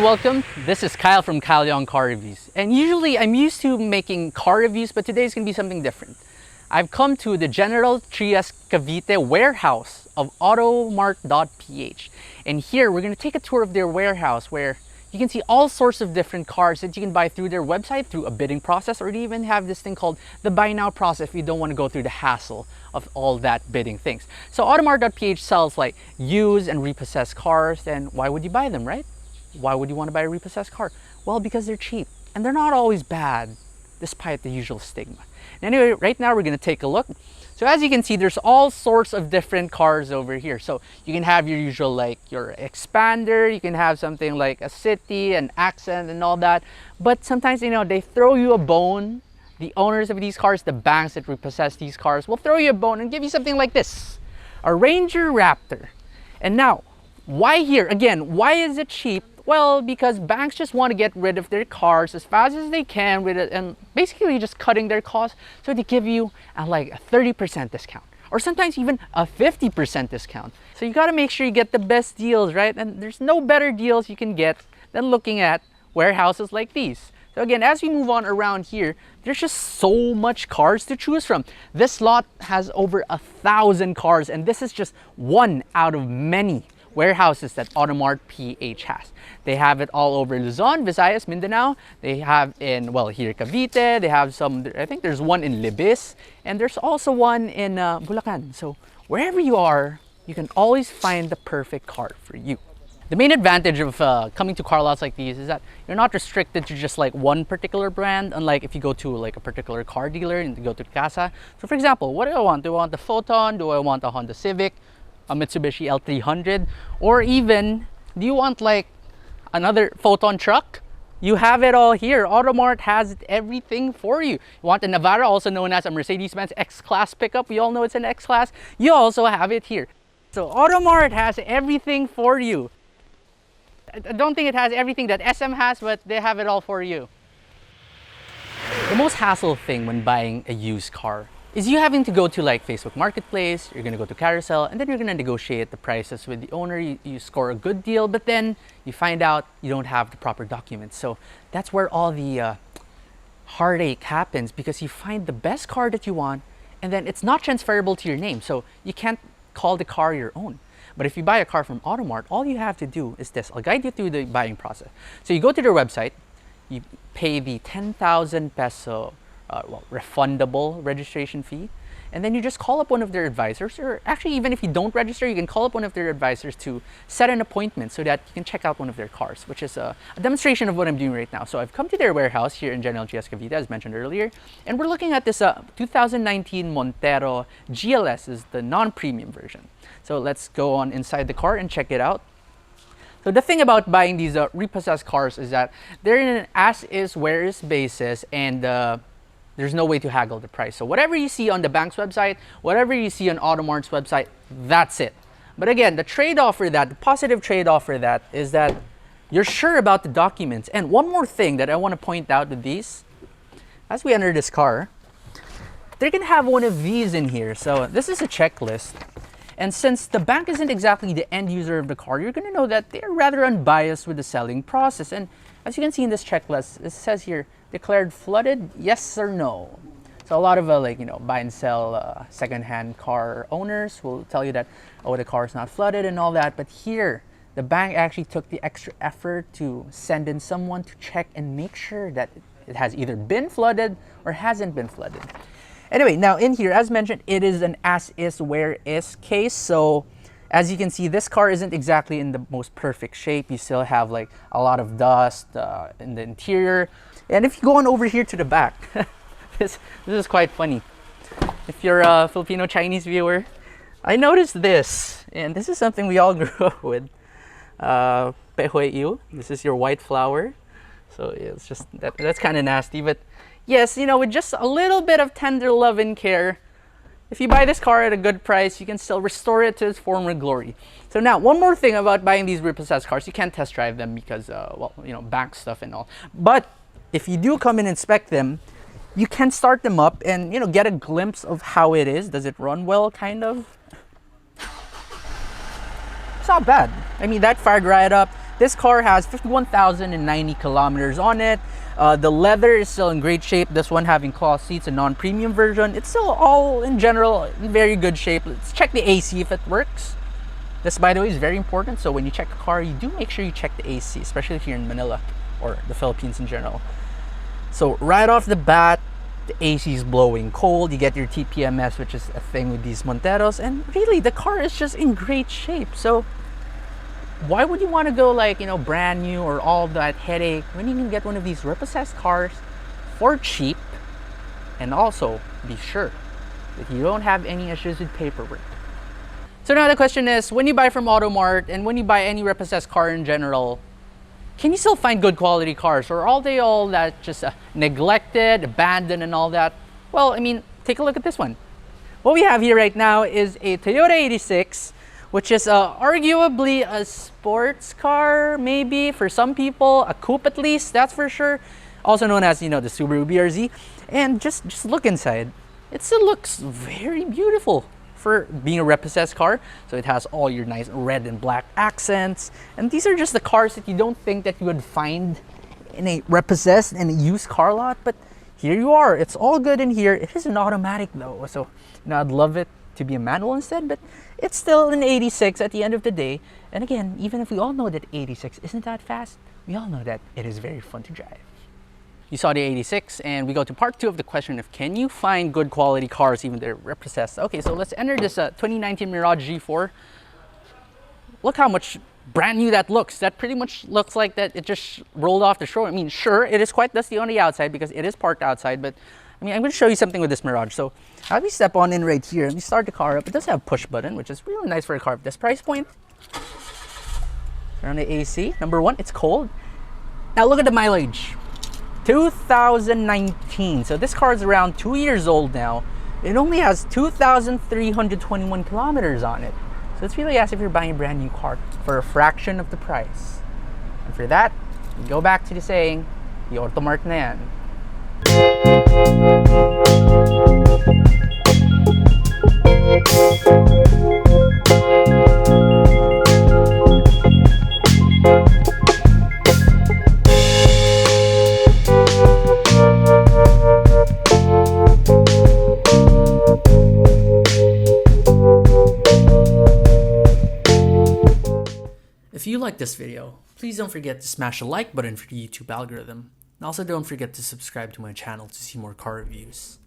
welcome. This is Kyle from Liong Car Reviews. And usually I'm used to making car reviews, but today is going to be something different. I've come to the General Trias Cavite warehouse of Automart.PH. And here we're going to take a tour of their warehouse where you can see all sorts of different cars that you can buy through their website, through a bidding process, or they even have this thing called the buy now process if you don't want to go through the hassle of all that bidding things. So Automart.PH sells like used and repossessed cars, and why would you buy them, right? Why would you want to buy a repossessed car? Well, because they're cheap and they're not always bad, despite the usual stigma. Anyway, right now we're going to take a look. So as you can see, there's all sorts of different cars over here. So you can have your usual, like your Expander, you can have something like a City, an Accent and all that. But sometimes, they throw you a bone. The owners of these cars, the banks that repossess these cars, will throw you a bone and give you something like this, a Ranger Raptor. And now, why here? Again, why is it cheap? Well, because banks just want to get rid of their cars as fast as they can with it, and basically just cutting their costs. So they give you like a 30% discount, or sometimes even a 50% discount. So you got to make sure you get the best deals, right? And there's no better deals you can get than looking at warehouses like these. So again, as we move on around here, there's just so much cars to choose from. This lot has over 1,000 cars, and this is just one out of many warehouses that Automart.PH has. They have it all over Luzon, Visayas, Mindanao. They have in, well, here Cavite. They have some, I think there's one in Libis, and there's also one in Bulacan. So wherever you are, you can always find the perfect car for you. The main advantage of coming to car lots like these is that you're not restricted to just like one particular brand, unlike if you go to like a particular car dealer and you go to Casa. So for example, what do I want? Do I want the Photon? Do I want a Honda Civic? A Mitsubishi L300? Or even, do you want like another Photon truck? You have it all here. Automart has everything for you. You want a Navara, also known as a Mercedes-Benz X-Class pickup? We all know it's an X-Class. You also have it here. So Automart has everything for you. I don't think it has everything that SM has, but they have it all for you. The most hassle thing when buying a used car is you having to go to like Facebook Marketplace, you're gonna go to Carousel, and then you're gonna negotiate the prices with the owner. You score a good deal, but then you find out you don't have the proper documents. So that's where all the heartache happens, because you find the best car that you want, and then it's not transferable to your name, so you can't call the car your own. But if you buy a car from Automart, all you have to do is this. I'll guide you through the buying process. So you go to their website, you pay the 10,000 peso refundable registration fee, and then you just call up one of their advisors, or actually even if you don't register, you can call up one of their advisors to set an appointment so that you can check out one of their cars, which is a demonstration of what I'm doing right now. So I've come to their warehouse here in General Trias Cavite, as mentioned earlier, and we're looking at this 2019 Montero GLS, is the non-premium version. So let's go on inside the car and check it out. So the thing about buying these repossessed cars is that they're in an as-is, where-is basis, and there's no way to haggle the price. So whatever you see on the bank's website, whatever you see on Automart's website, that's it. But again, the trade-off for that, the positive trade-off for that, is that you're sure about the documents. And one more thing that I want to point out with these, as we enter this car, they're gonna have one of these in here. So this is a checklist. And since the bank isn't exactly the end user of the car, you're gonna know that they're rather unbiased with the selling process. And as you can see in this checklist, it says here, declared flooded, yes or no. So a lot of buy and sell second-hand car owners will tell you that, oh, the car is not flooded and all that. But here, the bank actually took the extra effort to send in someone to check and make sure that it has either been flooded or hasn't been flooded. Anyway, now in here, as mentioned, it is an as-is, where-is case. So as you can see, this car isn't exactly in the most perfect shape. You still have like a lot of dust in the interior. And if you go on over here to the back, this is quite funny. If you're a Filipino-Chinese viewer, I noticed this, and this is something we all grew up with. Pehueyu, this is your white flower. So it's just, that's kind of nasty, but yes, with just a little bit of tender love and care, if you buy this car at a good price, you can still restore it to its former glory. So now, one more thing about buying these repossessed cars, you can't test drive them because, bank stuff and all. But if you do come and inspect them, you can start them up and, get a glimpse of how it is. Does it run well, kind of? It's not bad. I mean, that fired right up. This car has 51,090 kilometers on it. The leather is still in great shape. This one having cloth seats, a non-premium version. It's still all in general in very good shape. Let's check the AC if it works. This, by the way, is very important. So when you check a car, you do make sure you check the AC, especially if you're in Manila or the Philippines in general. So right off the bat, the AC is blowing cold. You get your TPMS, which is a thing with these Monteros, and really the car is just in great shape. So why would you want to go like, you know, brand new or all that headache when you can get one of these repossessed cars for cheap, and also be sure that you don't have any issues with paperwork? So now the question is, when you buy from Automart and when you buy any repossessed car in general, can you still find good quality cars, or are they all that just neglected, abandoned and all that? Well, I mean, take a look at this one. What we have here right now is a Toyota 86, which is arguably a sports car, maybe for some people, a coupe at least, that's for sure. Also known as, you know, the Subaru BRZ. And just look inside. It still looks very beautiful for being a repossessed car. So it has all your nice red and black accents. And these are just the cars that you don't think that you would find in a repossessed and a used car lot. But here you are. It's all good in here. It is an automatic though. So, you know, I'd love it to be a manual instead, but it's still an 86 at the end of the day. And again, even if we all know that 86 isn't that fast, we all know that it is very fun to drive. You saw the 86, and we go to part 2 of the question of can you find good quality cars even they're repossessed? Okay, so let's enter this 2019 Mirage G4. Look how much brand new that looks. That pretty much looks like that it just rolled off the shore. I mean, sure, it is quite dusty on the outside because it is parked outside, but I mean, I'm going to show you something with this Mirage. So as we step on in right here, and we start the car up, it does have a push button, which is really nice for a car of this price point. Turn on the AC. Number one, it's cold. Now look at the mileage. 2019. So this car is around 2 years old now. It only has 2,321 kilometers on it. So it's really as if you're buying a brand new car for a fraction of the price. And for that, we go back to the saying, the Automart na yan. If you like this video, please don't forget to smash the like button for the YouTube algorithm. And also don't forget to subscribe to my channel to see more car reviews.